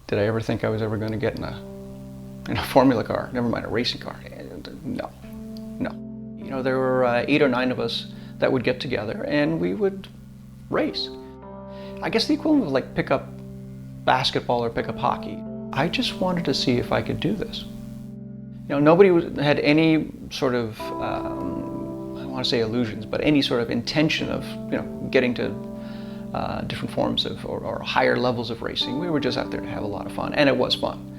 Did I ever think I was ever going to get in a Formula car? Never mind a racing car. No, no. You know, there were 8 or 9 of us that would get together and we would race. I guess the equivalent of like pick-up basketball or pick-up hockey. I just wanted to see if I could do this. You know, nobody had any sort of, I don't want to say illusions, but any sort of intention of, you know, getting to different forms of, or higher levels of racing. We were just out there to have a lot of fun, and it was fun.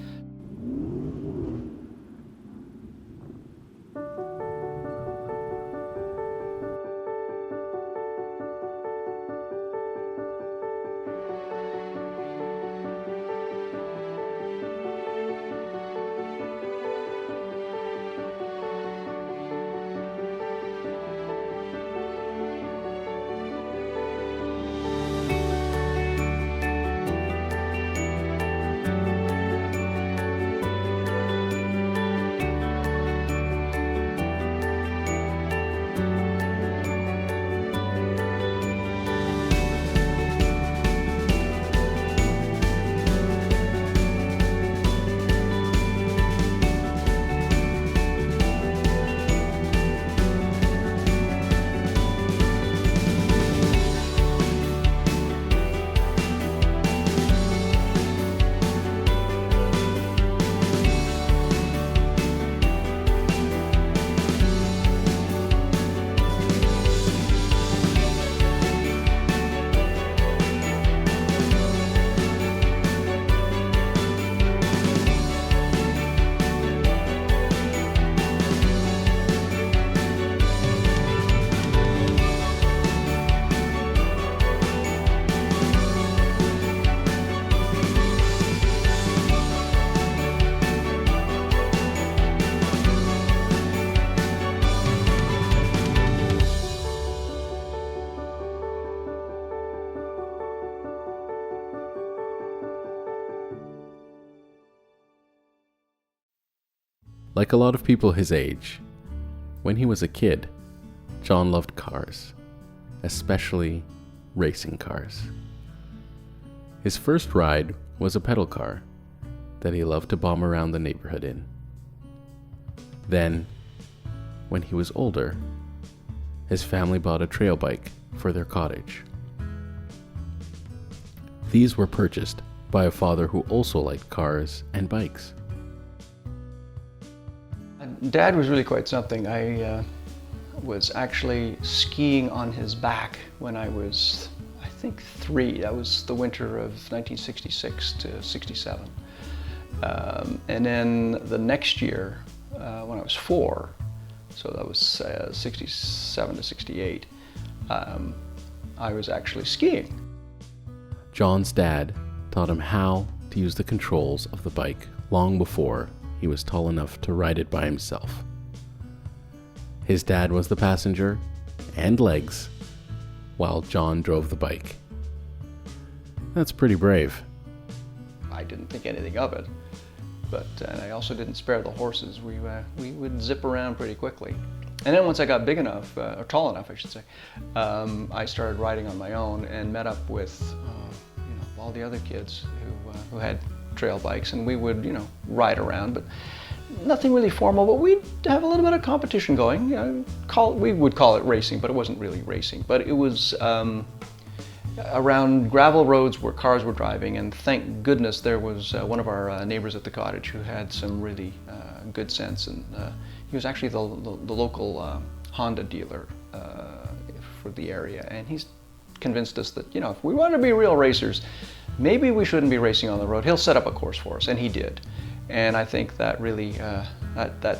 Like a lot of people his age, when he was a kid, John loved cars, especially racing cars. His first ride was a pedal car that he loved to bomb around the neighborhood in. Then, when he was older, his family bought a trail bike for their cottage. These were purchased by a father who also liked cars and bikes. Dad was really quite something. I was actually skiing on his back when I was, I think, 3. That was the winter of 1966 to 67. And then the next year, when I was 4, so that was 67 to 68, I was actually skiing. John's dad taught him how to use the controls of the bike long before he was tall enough to ride it by himself. His dad was the passenger and legs, while John drove the bike. That's pretty brave. I didn't think anything of it, but I also didn't spare the horses. We would zip around pretty quickly. And then once I got big enough, or tall enough I should say, I started riding on my own and met up with you know, all the other kids who had trail bikes, and we would, you know, ride around, but nothing really formal, but we'd have a little bit of competition going. You know, we would call it racing, but it wasn't really racing. But it was around gravel roads where cars were driving, and thank goodness there was one of our neighbors at the cottage who had some really good sense, and he was actually the local Honda dealer for the area, and he's convinced us that, you know, if we want to be real racers, maybe we shouldn't be racing on the road. He'll set up a course for us, and he did. And I think that really that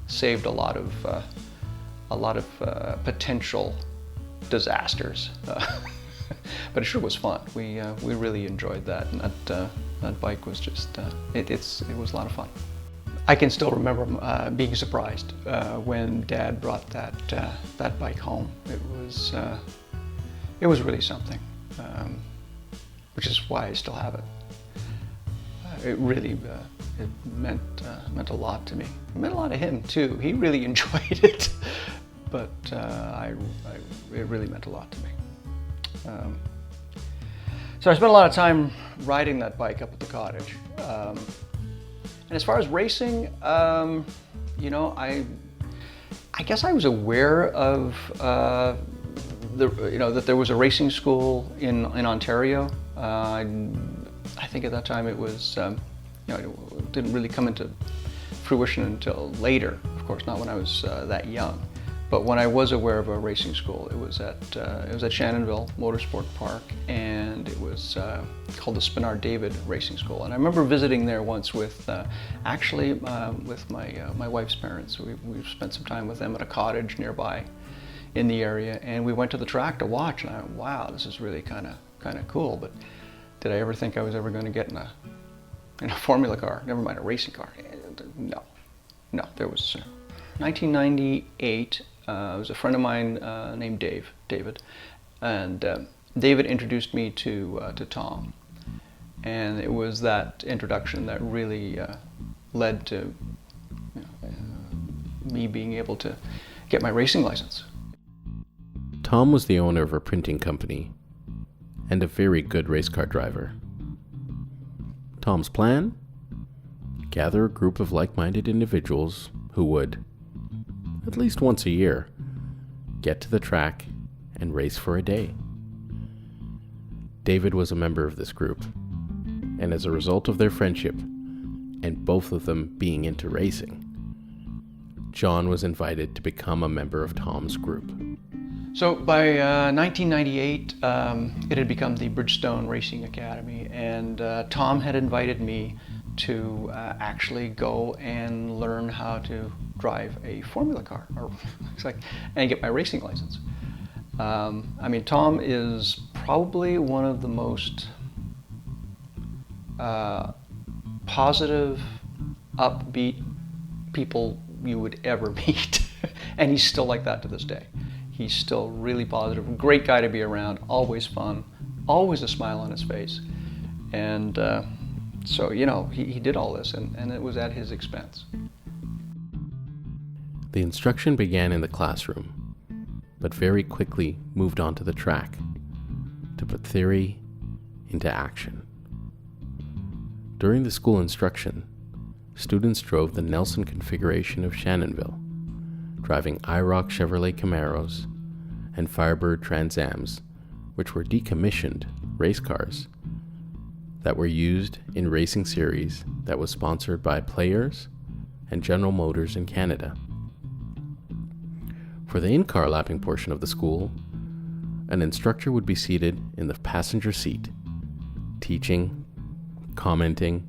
saved a lot of potential disasters. But it sure was fun. We really enjoyed that, and that bike was just it was a lot of fun. I can still remember being surprised when Dad brought that bike home. It was really something. Which is why I still have it. It really it meant a lot to me. It meant a lot to him too. He really enjoyed it, but it really meant a lot to me. So I spent a lot of time riding that bike up at the cottage. And as far as racing, you know, I guess I was aware of that there was a racing school in Ontario. I think at that time it was, it didn't really come into fruition until later. Of course, not when I was that young. But when I was aware of a racing school, it was at Shannonville Motorsport Park, and it was called the Spinard David Racing School. And I remember visiting there once with with my wife's parents. We spent some time with them at a cottage nearby in the area, and we went to the track to watch. And I went, wow, this is really kind of cool. But did I ever think I was ever going to get in a Formula car? Never mind a racing car. No. There was 1998. It was a friend of mine named David, and David introduced me to Tom, and it was that introduction that really led to me being able to get my racing license. Tom was the owner of a printing company and a very good race car driver. Tom's plan? Gather a group of like-minded individuals who would, at least once a year, get to the track and race for a day. David was a member of this group, and as a result of their friendship, and both of them being into racing, John was invited to become a member of Tom's group. So by 1998, it had become the Bridgestone Racing Academy, and Tom had invited me to actually go and learn how to drive a Formula car, and get my racing license. I mean, Tom is probably one of the most positive, upbeat people you would ever meet, and he's still like that to this day. He's still really positive, great guy to be around, always fun, always a smile on his face, and so, he did all this, and it was at his expense. The instruction began in the classroom, but very quickly moved on to the track to put theory into action. During the school instruction, students drove the Nelson configuration of Shannonville, driving IROC Chevrolet Camaros and Firebird Trans Ams, which were decommissioned race cars that were used in racing series that was sponsored by Players and General Motors in Canada. For the in-car lapping portion of the school, an instructor would be seated in the passenger seat, teaching, commenting,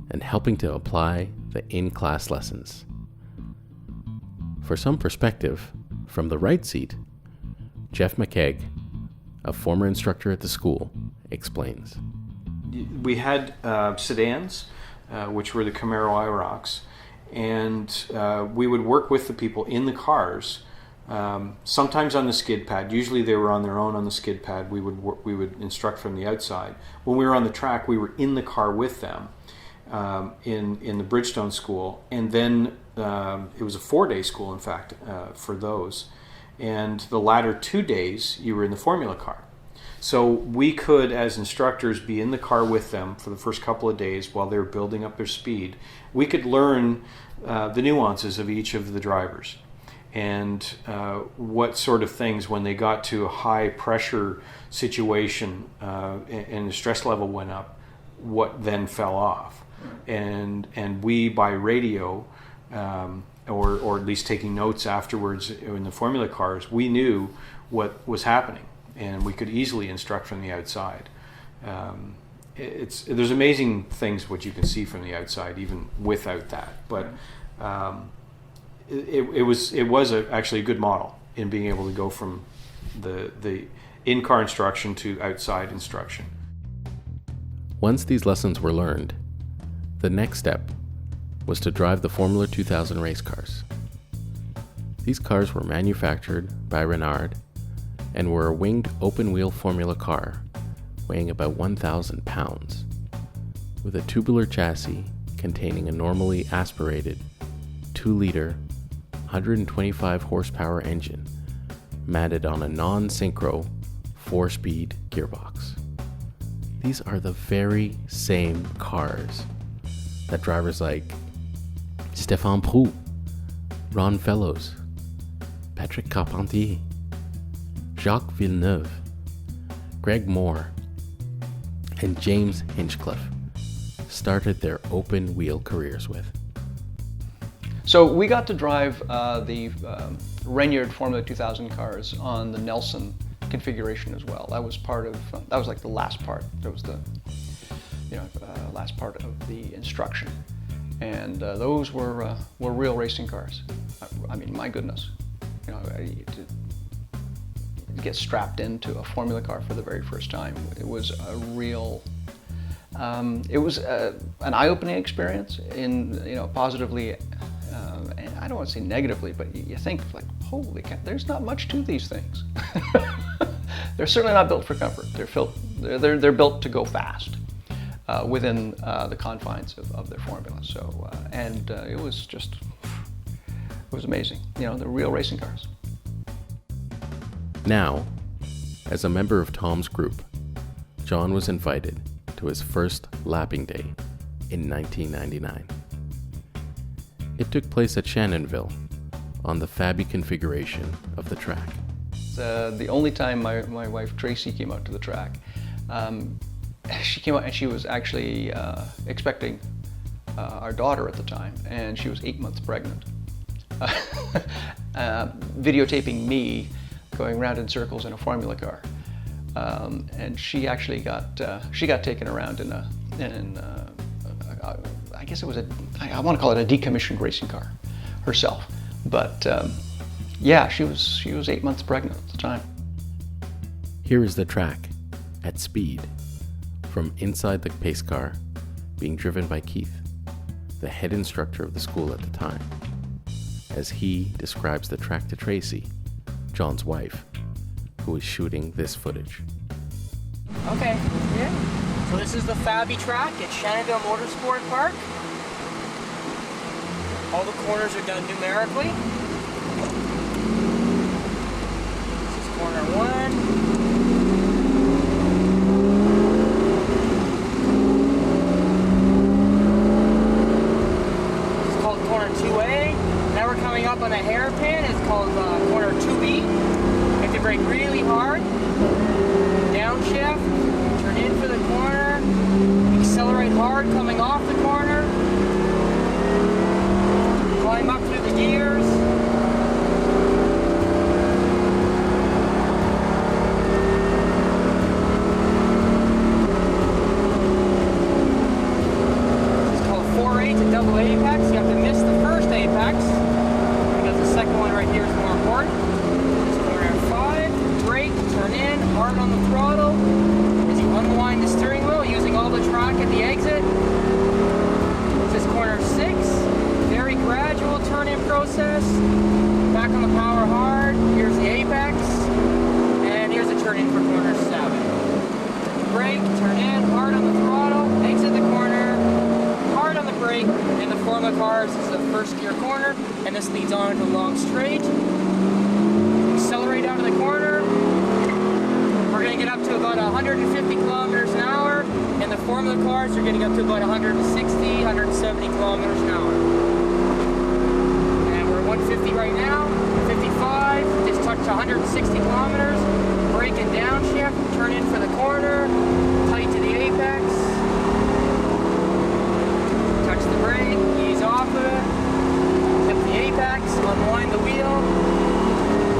and helping to apply the in-class lessons. For some perspective, from the right seat, Jeff McKegg, a former instructor at the school, explains. We had sedans, which were the Camaro IROCs, and we would work with the people in the cars, sometimes on the skid pad. Usually they were on their own on the skid pad. We would instruct from the outside. When we were on the track, we were in the car with them in the Bridgestone school, and then it was a 4-day school, in fact, for those. And the latter 2 days, you were in the Formula car. So we could, as instructors, be in the car with them for the first couple of days while they were building up their speed. We could learn the nuances of each of the drivers and what sort of things, when they got to a high pressure situation and the stress level went up, what then fell off. And we, by radio, or at least taking notes afterwards in the Formula cars, we knew what was happening, and we could easily instruct from the outside. There's amazing things what you can see from the outside, even without that. But it was actually a good model in being able to go from the in-car instruction to outside instruction. Once these lessons were learned, the next step was to drive the Formula 2000 race cars. These cars were manufactured by Renard and were a winged open-wheel Formula car weighing about 1,000 pounds, with a tubular chassis containing a normally aspirated 2-liter, 125 horsepower engine mounted on a non-synchro 4-speed gearbox. these are the very same cars that drivers like Stéphane Proulx, Ron Fellows, Patrick Carpentier, Jacques Villeneuve, Greg Moore, and James Hinchcliffe started their open wheel careers with. So we got to drive the Reynard Formula 2000 cars on the Nelson configuration as well. That was part of, that was like the last part. That was the, last part of the instruction. And those were real racing cars. I mean, my goodness, to get strapped into a Formula car for the very first time, it was a real, it was an eye-opening experience in, positively, and I don't want to say negatively, but you think like, holy cow, there's not much to these things. They're certainly not built for comfort. They're built to go fast within the confines of their formula. So, it was just, it was amazing. The real racing cars. Now, as a member of Tom's group, John was invited to his first lapping day in 1999. It took place at Shannonville on the Fabi configuration of the track. The only time my wife Tracy came out to the track, she came out and she was actually expecting our daughter at the time, and she was 8 months pregnant. Videotaping me going round in circles in a Formula car, and she actually got taken around in I guess it was I want to call it a decommissioned racing car herself, but yeah, she was 8 months pregnant at the time. Here is the track at speed from inside the pace car, being driven by Keith, the head instructor of the school at the time, as he describes the track to Tracy, John's wife, who is shooting this footage. Okay, yeah. So this is the Fabi track at Shannonville Motorsport Park. All the corners are done numerically. This is corner 1. This is called corner 2A. Now we're coming up on a hairpin. It's called corner 2B. You have to brake really hard. Downshift. Turn in for the corner. Accelerate hard coming off the corner. Climb up through the gears. This is called 4A to double apex. You have to miss the first apex because the second one right here is more important. This is corner 5. Brake, turn in, hard on the throttle. As you unwind the steering wheel using all the track at the exit. This is corner 6. Very gradual turn-in process. Back on the power hard. Here's the apex. And here's the turn-in for corner 7. Brake, turn in, hard on the throttle, exit the corner, hard on the brake. In the Formula cars, this is the first gear corner, and this leads on into a long straight. Accelerate out of the corner. We're going to get up to about 150 kilometers an hour. In the Formula cars, you're getting up to about 160, 170 kilometers an hour. 150 right now, 55, just touched 160 kilometers, brake and downshift, turn in for the corner, tight to the apex, touch the brake, ease off of it, tip the apex, unwind the wheel,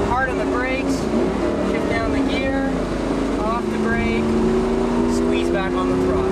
hard on the brakes, shift down the gear, off the brake, squeeze back on the throttle.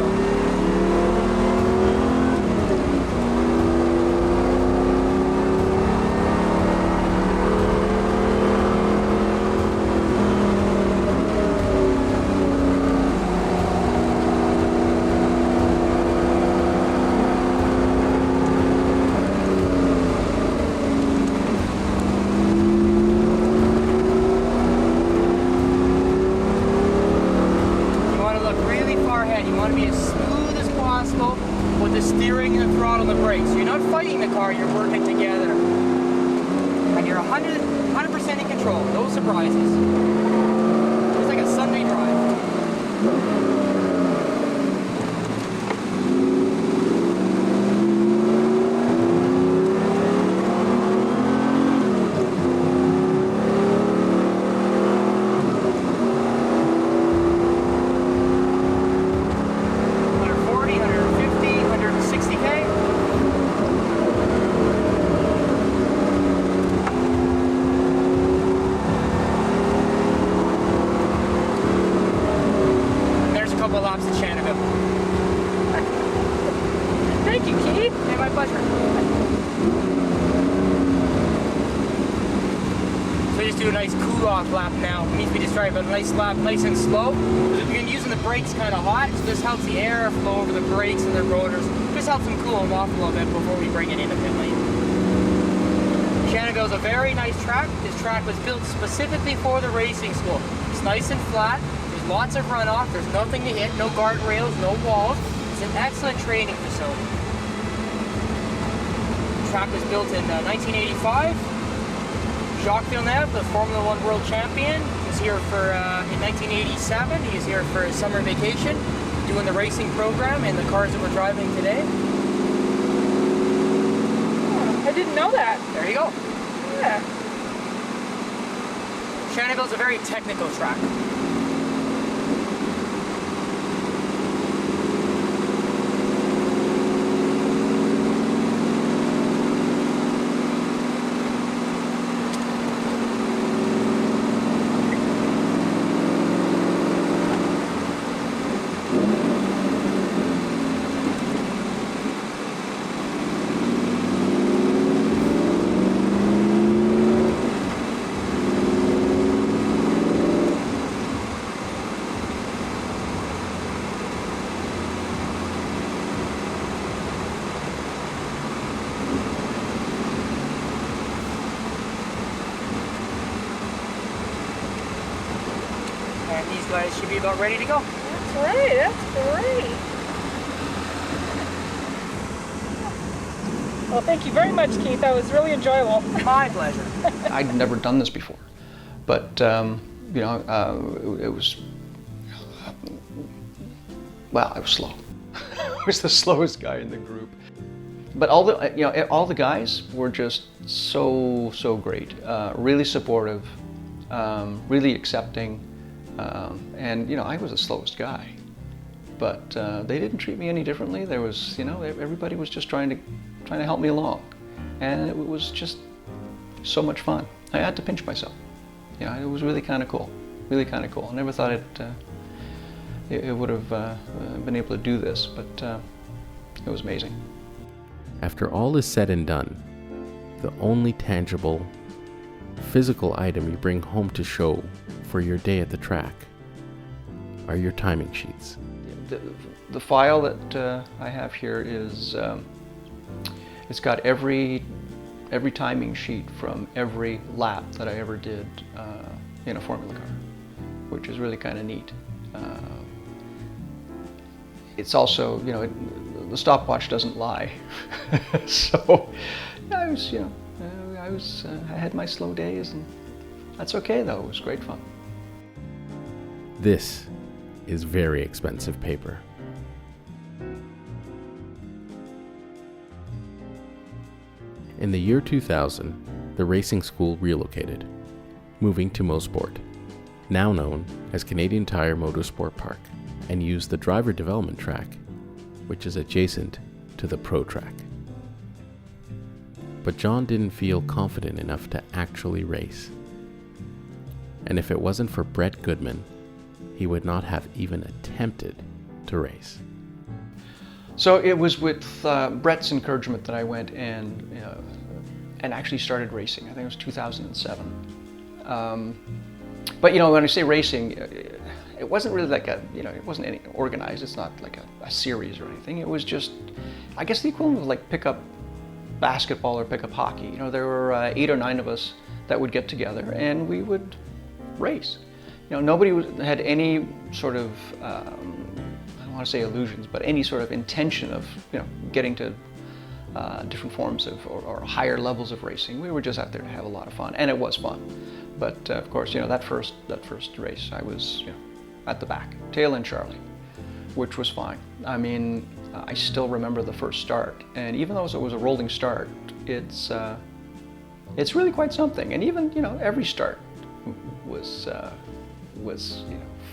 You want to be as smooth as possible with the steering and the throttle and the brakes. So you're not fighting the car, you're working together. And you're 100% in control, no surprises. It's like a Sunday drive. do a nice cool-off lap now. It means we just drive a nice lap, nice and slow. We're going to be using the brakes kind of hot, so this helps the air flow over the brakes and the rotors. Just helps them cool them off a little bit before we bring it into pit lane. Shenandoah's a very nice track. This track was built specifically for the racing school. It's nice and flat. There's lots of runoff. There's nothing to hit, no guardrails, no walls. It's an excellent training facility. The track was built in 1985. Jacques Villeneuve, the Formula One world champion, was here for in 1987. He was here for his summer vacation, doing the racing program and the cars that we're driving today. I didn't know that. There you go. Yeah. Shenandoah's a very technical track. And these guys should be about ready to go. That's right. That's great. Well, thank you very much, Keith. That was really enjoyable. My pleasure. I'd never done this before, but it was, well, I was slow. I was the slowest guy in the group. But all the guys were just so great, really supportive, really accepting, and I was the slowest guy, but they didn't treat me any differently. There was, everybody was just trying to help me along, and it was just so much fun. I had to pinch myself. It was really kind of cool, really kind of cool. I never thought it would have been able to do this, but it was amazing. After all is said and done, the only tangible, physical item you bring home to show for your day at the track are your timing sheets. The file that I have here is, it's got every timing sheet from every lap that I ever did in a Formula car, which is really kind of neat. It's also, the stopwatch doesn't lie. So I was, I had my slow days, and that's okay though. It was great fun. This is very expensive paper. In the year 2000, the racing school relocated, moving to Mosport, now known as Canadian Tire Motorsport Park, and used the driver development track, which is adjacent to the pro track. But John didn't feel confident enough to actually race. And if it wasn't for Brett Goodman, he would not have even attempted to race. So it was with Brett's encouragement that I went and actually started racing. I think it was 2007. But when I say racing, it wasn't really like it wasn't any organized. It's not like a series or anything. It was just, I guess, the equivalent of like pickup basketball or pickup hockey. There were 8 or 9 of us that would get together and we would race. Nobody had any sort of, I don't want to say illusions, but any sort of intention of, getting to different forms of or higher levels of racing. We were just out there to have a lot of fun, and it was fun. But of course, that first race, I was, at the back, tail end Charlie, which was fine. I mean, I still remember the first start, and even though it was a rolling start, it's really quite something. And even every start was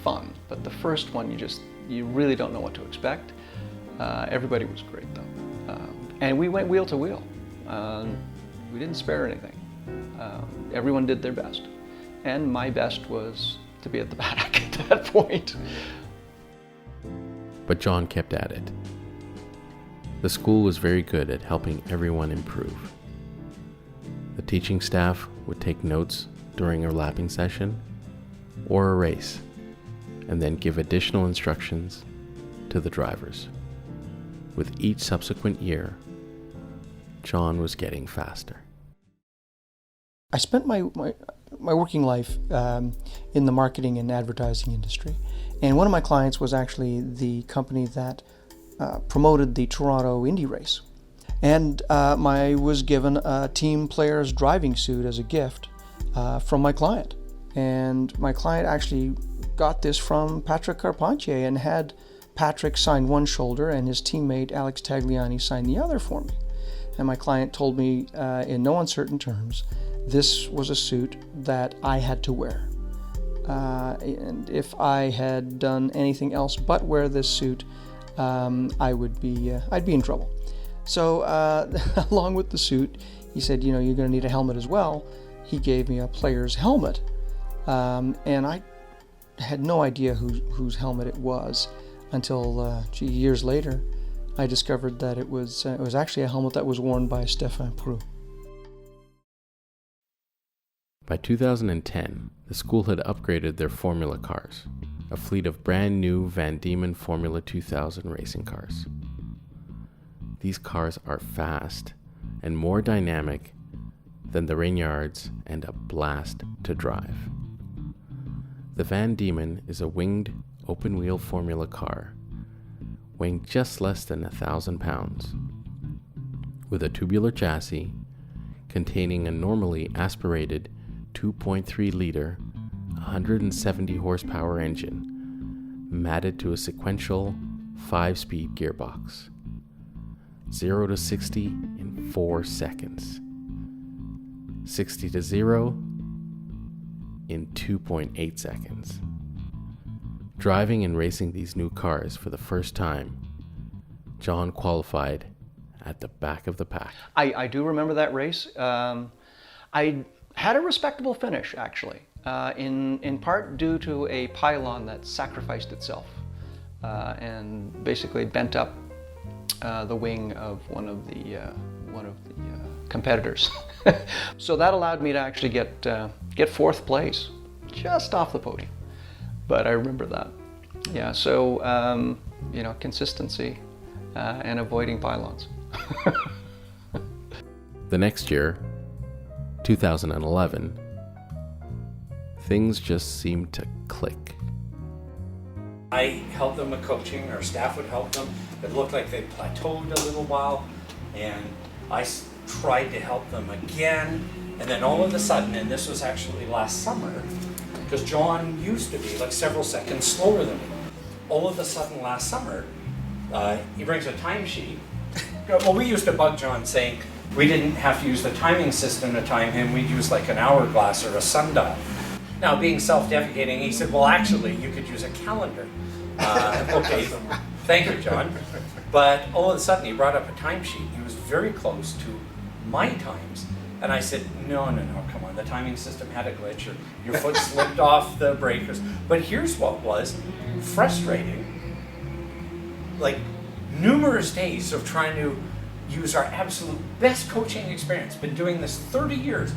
fun, but the first one you really don't know what to expect. Everybody was great though, and we went wheel to wheel. We didn't spare anything. Everyone did their best, and my best was to be at the back at that point. But John kept at it. The school was very good at helping everyone improve. The teaching staff would take notes during a lapping session or a race, and then give additional instructions to the drivers. With each subsequent year, John was getting faster. I spent my working life in the marketing and advertising industry, and one of my clients was actually the company that promoted the Toronto Indy race. And I was given a team player's driving suit as a gift from my client. And my client actually got this from Patrick Carpentier and had Patrick sign one shoulder and his teammate Alex Tagliani sign the other for me. And my client told me in no uncertain terms, this was a suit that I had to wear. And if I had done anything else but wear this suit, I'd be in trouble. So along with the suit, he said, you're going to need a helmet as well. He gave me a player's helmet. And I had no idea whose helmet it was until years later, I discovered that it was actually a helmet that was worn by Stéphane Prou. By 2010, the school had upgraded their Formula cars, a fleet of brand new Van Diemen Formula 2000 racing cars. These cars are fast and more dynamic than the Reynards and a blast to drive. The Van Diemen is a winged, open-wheel Formula car, weighing just less than 1,000 pounds, with a tubular chassis containing a normally aspirated 2.3-liter, 170 horsepower engine, matted to a sequential 5-speed gearbox. 0 to 60 in 4 seconds. 60 to 0 in 2.8 seconds. Driving and racing these new cars for the first time, John qualified at the back of the pack. I do remember that race. I had a respectable finish, actually, in part due to a pylon that sacrificed itself and basically bent up the wing of one of the competitors. So that allowed me to actually get fourth place, just off the podium. But I remember that. Yeah, so consistency and avoiding pylons. The next year, 2011, things just seemed to click. I helped them with coaching, our staff would help them. It looked like they plateaued a little while, and I tried to help them again. And then all of a sudden, and this was actually last summer, because John used to be like several seconds slower than me. All of a sudden last summer, he brings a timesheet. Well, we used to bug John saying we didn't have to use the timing system to time him, we'd use like an hourglass or a sundial. Now, being self-deprecating, he said, well, actually, you could use a calendar. Okay, thank you, John. But all of a sudden, he brought up a timesheet. He was very close to my times. And I said, no, come on. The timing system had a glitch. Your foot slipped off the breakers. But here's what was frustrating. Like, numerous days of trying to use our absolute best coaching experience. Been doing this 30 years.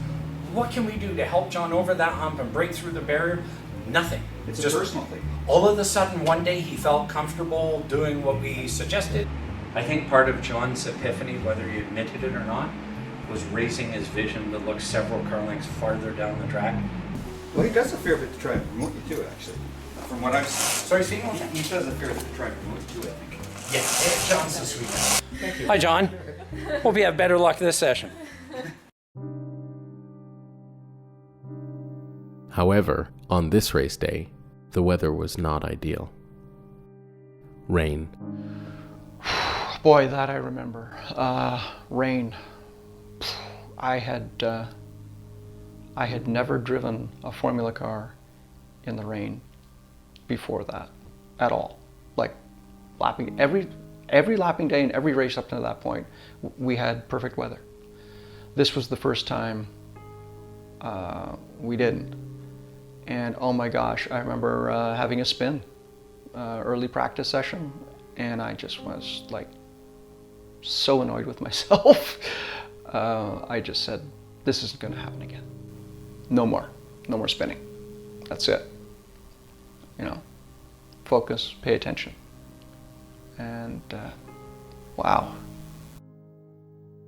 What can we do to help John over that hump and break through the barrier? Nothing. It's just a personal thing. All of a sudden, one day he felt comfortable doing what we suggested. I think part of John's epiphany, whether he admitted it or not, was raising his vision to look several car lengths farther down the track. Well, he does a fair bit to try and promote you to it, actually. From what I've Sorry, Steve? he does a fair bit to try and promote you to it, I think. Yeah, John's a sweet guy. Thank you. Hi, John. Hope you have better luck this session. However, on this race day, the weather was not ideal. Rain. Boy, that I remember. Rain. I had never driven a Formula car in the rain before that at all. Like lapping every lapping day and every race up to that point, we had perfect weather. This was the first time we didn't. And oh my gosh, I remember having a spin, early practice session, and I just was like so annoyed with myself. I just said, this isn't going to happen again. No more. no more spinning. That's it. You know, focus, pay attention. And wow.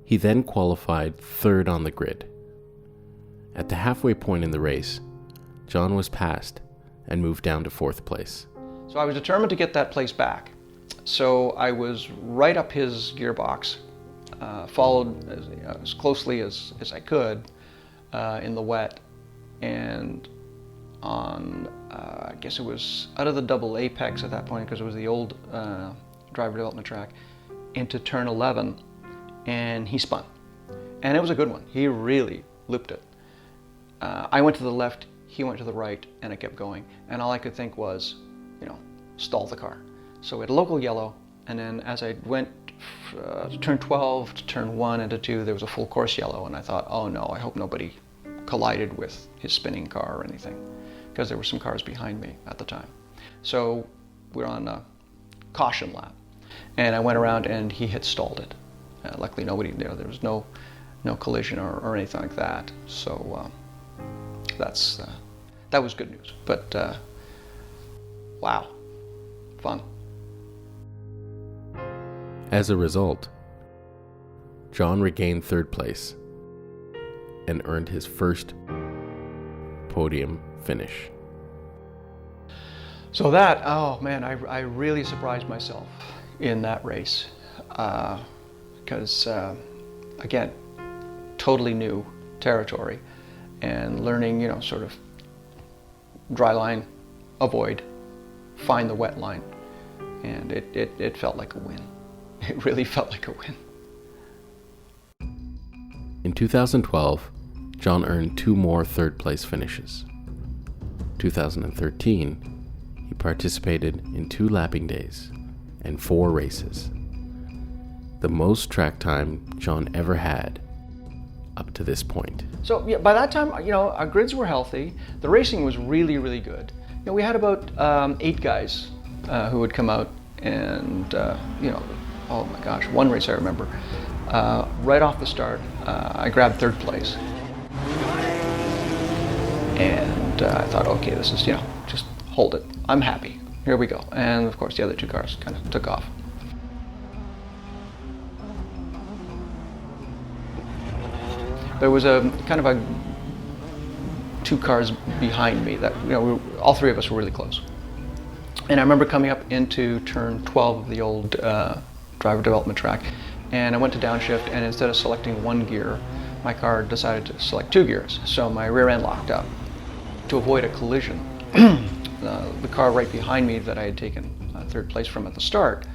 He then qualified third on the grid. At the halfway point in the race, John was passed and moved down to fourth place. So I was determined to get that place back. So I was right up his gearbox, followed as closely as I could in the wet, and on, I guess it was out of the double apex at that point, because it was the old driver development track, into turn 11, and he spun. And it was a good one. He really looped it. I went to the left, he went to the right, and it kept going. And all I could think was, you know, stall the car. So we had a local yellow, and then as I went to turn 12, to turn 1, and to 2, there was a full course yellow, and I thought, oh no, I hope nobody collided with his spinning car or anything, because there were some cars behind me at the time. So we're on a caution lap, and I went around and he had stalled it. Luckily nobody there was no collision or anything like that. So that was good news. But wow, fun. As a result, John regained third place and earned his first podium finish. So that, oh man, I really surprised myself in that race, because again, totally new territory, and learning, you know, sort of dry line, avoid, find the wet line, and it felt like a win. It really felt like a win. In 2012, John earned 2 more third place finishes. 2013, he participated in 2 lapping days and 4 races. The most track time John ever had up to this point. So yeah, by that time, you know, our grids were healthy. The racing was really, really good. You know, we had about 8 guys who would come out, and you know, oh my gosh, one race I remember, right off the start, I grabbed third place. And I thought, okay, this is, you know, just hold it. I'm happy. Here we go. And of course, the other 2 cars kind of took off. There was a kind of a 2 cars behind me that, you know, all 3 of us were really close. And I remember coming up into turn 12 of the old driver development track, and I went to downshift, and instead of selecting 1 gear, my car decided to select 2 gears. So my rear end locked up. To avoid a collision, the car right behind me that I had taken third place from at the start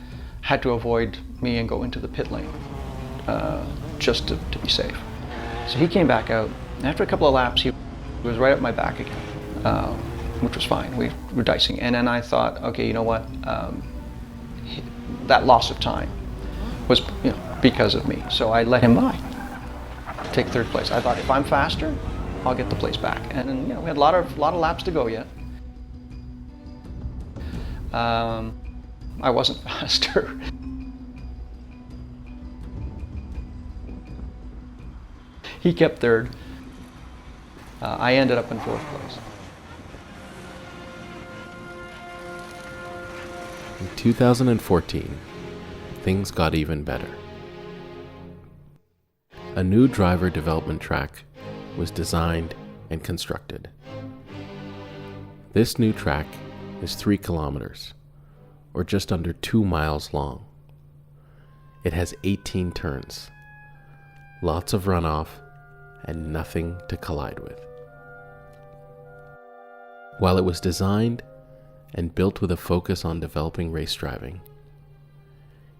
had to avoid me and go into the pit lane just to be safe. So he came back out. After a couple of laps, he was right up my back again, which was fine. We were dicing. And then I thought, okay, you know what? That loss of time was, you know, because of me. So I let him by, take third place. I thought, if I'm faster, I'll get the place back. And then, you know, we had a lot of laps to go yet. I wasn't faster. He kept third. I ended up in fourth place. In 2014, things got even better. A new driver development track was designed and constructed. This new track is 3 kilometers, or just under 2 miles long. It has 18 turns, lots of runoff, and nothing to collide with. While it was designed and built with a focus on developing race driving,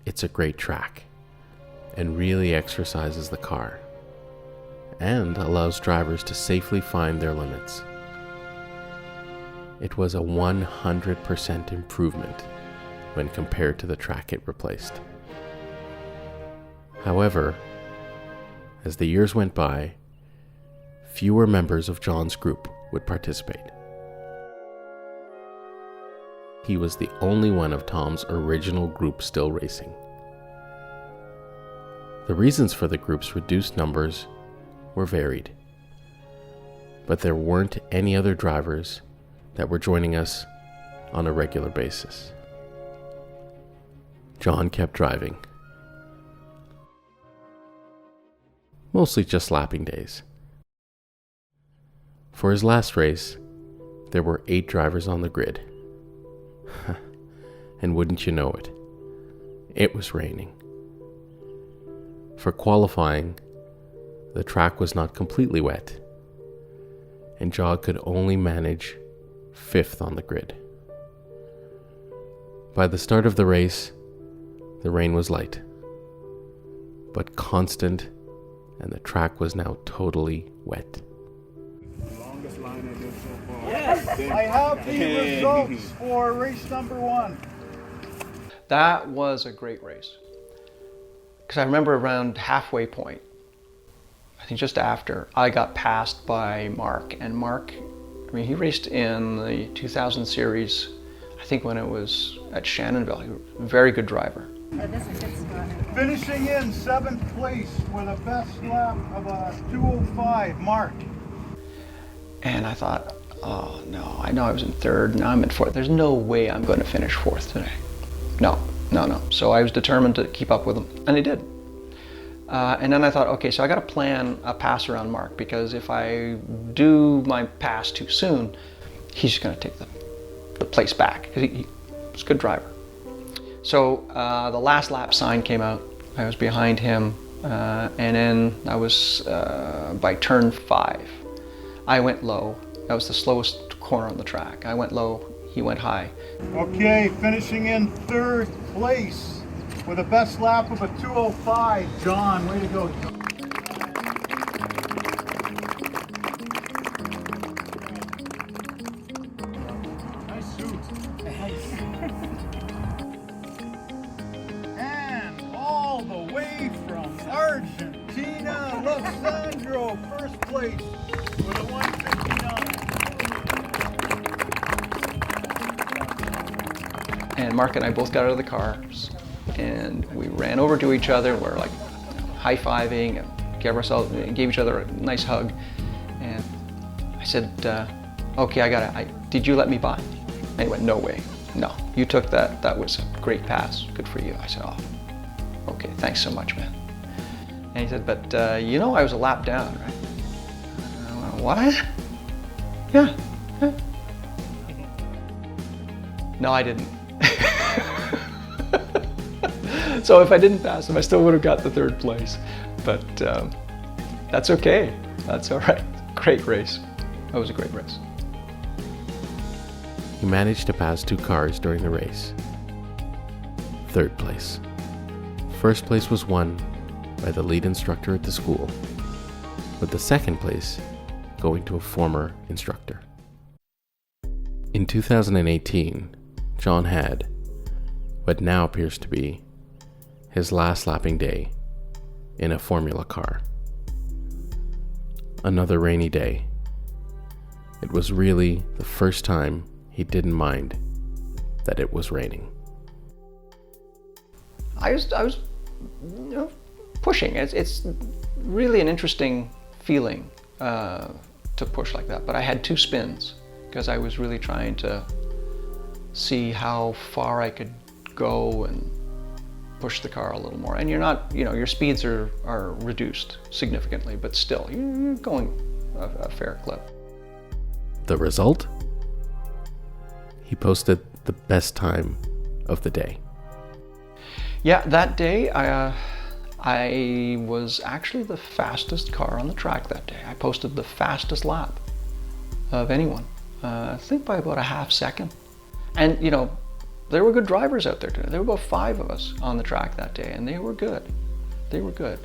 it's a great track and really exercises the car and allows drivers to safely find their limits. It was a 100% improvement when compared to the track it replaced. However, as the years went by, fewer members of John's group would participate. He was the only one of Tom's original group still racing. The reasons for the group's reduced numbers were varied. but there weren't any other drivers that were joining us on a regular basis. John kept driving. Mostly just lapping days. For his last race, there were 8 drivers on the grid. And wouldn't you know it, it was raining. For qualifying, the track was not completely wet, and John could only manage 5th on the grid. By the start of the race, the rain was light, but constant, and the track was now totally wet. Yes, I have the results for race number 1. That was a great race. Because I remember around halfway point, I think just after, I got passed by Mark. And Mark, I mean, he raced in the 2000 series, I think when it was at Shannonville. He was a very good driver. Finishing in 7th place with a best lap of a 2:05, Mark. And I thought, oh no, I know I was in 3rd, now I'm in 4th. There's no way I'm going to finish 4th today. No. So I was determined to keep up with him, and I did. And then I thought, okay, so I got to plan a pass around Mark, because if I do my pass too soon, he's just going to take the place back, because he was a good driver. So the last lap sign came out. I was behind him, and then I was by turn 5. I went low. That was the slowest corner on the track. I went low, he went high. Okay, finishing in 3rd place with a best lap of a 2:05, John. Way to go. Nice suit. And all the way from Argentina, Losandro, 1st place with a 1:59. And Mark and I both got out of the cars, and we ran over to each other. We're like high-fiving and gave each other a nice hug. And I said, okay, did you let me by? And he went, no way. No, you took that. That was a great pass. Good for you. I said, oh, okay, thanks so much, man. And he said, but you know I was a lap down, right? I went, what? Yeah. No, I didn't. So if I didn't pass him, I still would have got the 3rd place. But that's okay. That's all right. Great race. That was a great race. He managed to pass 2 cars during the race. 3rd place. 1st place was won by the lead instructor at the school, with the 2nd place going to a former instructor. In 2018, John had what now appears to be his last lapping day in a Formula car. Another rainy day. It was really the first time he didn't mind that it was raining. I was pushing. It's really an interesting feeling to push like that. But I had 2 spins because I was really trying to see how far I could go and push the car a little more. And you're not, your speeds are reduced significantly, but still, you're going a fair clip. The result? He posted the best time of the day. Yeah, that day I was actually the fastest car on the track that day. I posted the fastest lap of anyone, I think by about a half second. And there were good drivers out there today. There were about 5 of us on the track that day, and they were good. They were good.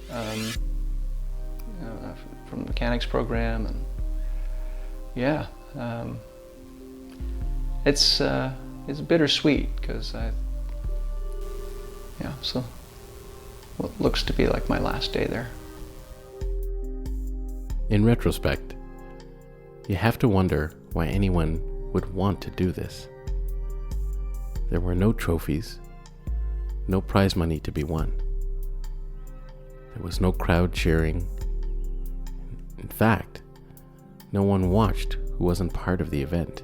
From the mechanics program, and yeah, it's bittersweet because so what looks to be like my last day there. In retrospect, you have to wonder why anyone would want to do this. There were no trophies, no prize money to be won. There was no crowd cheering. In fact, no one watched who wasn't part of the event.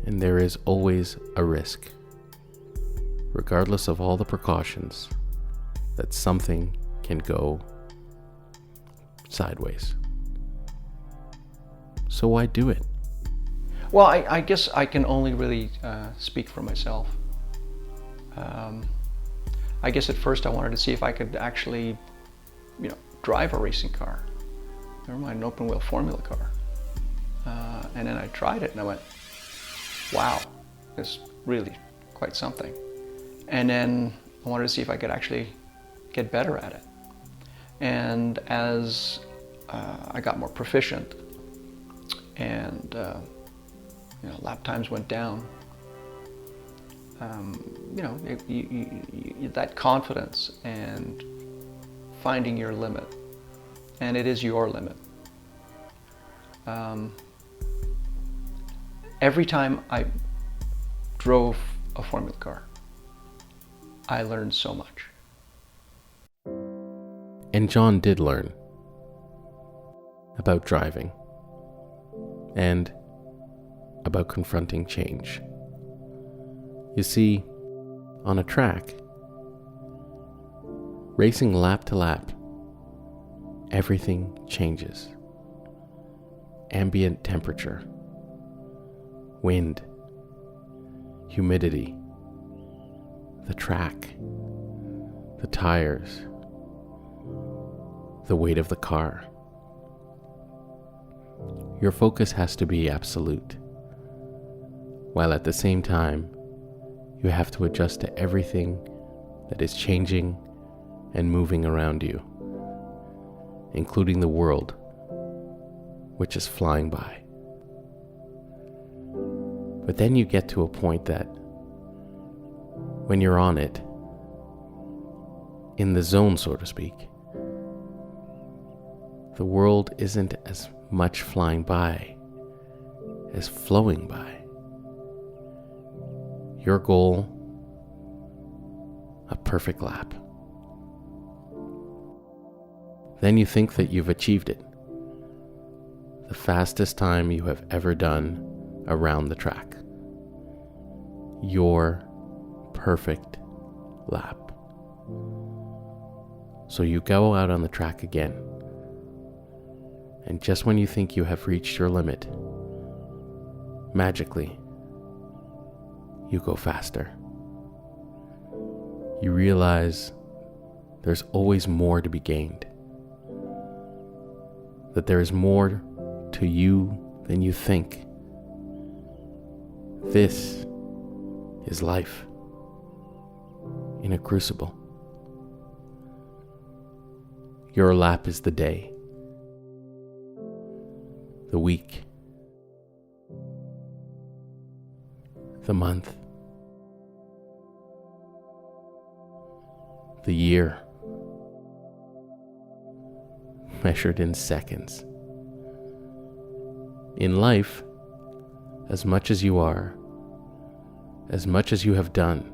And there is always a risk, regardless of all the precautions, that something can go sideways. So why do it? Well, I guess I can only really speak for myself. I guess at first I wanted to see if I could actually, drive a racing car. Never mind an open wheel formula car. And then I tried it and I went, wow, it's really quite something. And then I wanted to see if I could actually get better at it. And as I got more proficient and lap times went down, that confidence and finding your limit, and it is your limit. Every time I drove a formula car, I learned so much. And John did learn about driving and about confronting change. You see, on a track, racing lap to lap, everything changes. Ambient temperature, wind, humidity, the track, the tires, the weight of the car. Your focus has to be absolute, while at the same time, you have to adjust to everything that is changing and moving around you, including the world, which is flying by. But then you get to a point that, when you're on it, in the zone, so to speak, the world isn't as much flying by as flowing by. Your goal, a perfect lap. Then you think that you've achieved it. The fastest time you have ever done around the track. Your perfect lap. So you go out on the track again. And just when you think you have reached your limit, magically, you go faster. You realize there's always more to be gained. That there is more to you than you think. This is life in a crucible. Your lap is the day, the week, the month, the year, measured in seconds. In life, as much as you are, as much as you have done,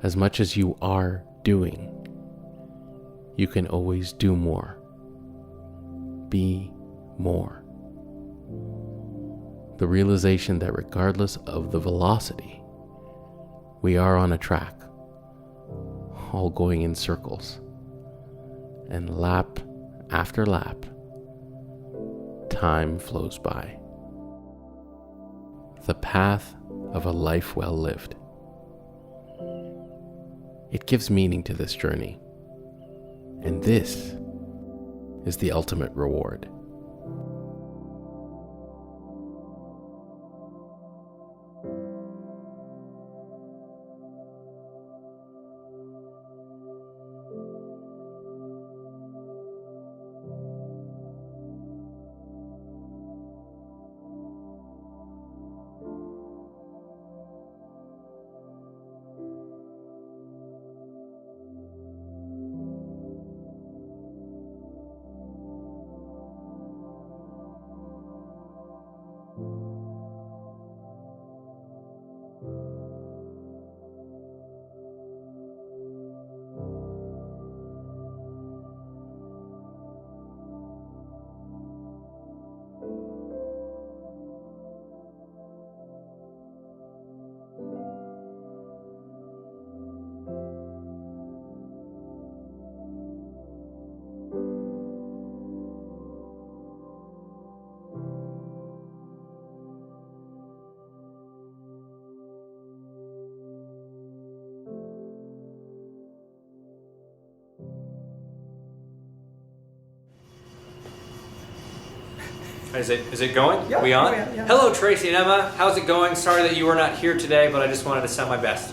as much as you are doing, you can always do more. Be more. The realization that regardless of the velocity, we are on a track, all going in circles, and lap after lap, time flows by. The path of a life well lived. It gives meaning to this journey, and this is the ultimate reward. Is it going? Yeah, We on? oh, yeah, yeah. Hello, Tracy and Emma. How's it going? Sorry that you were not here today, but I just wanted to send my best.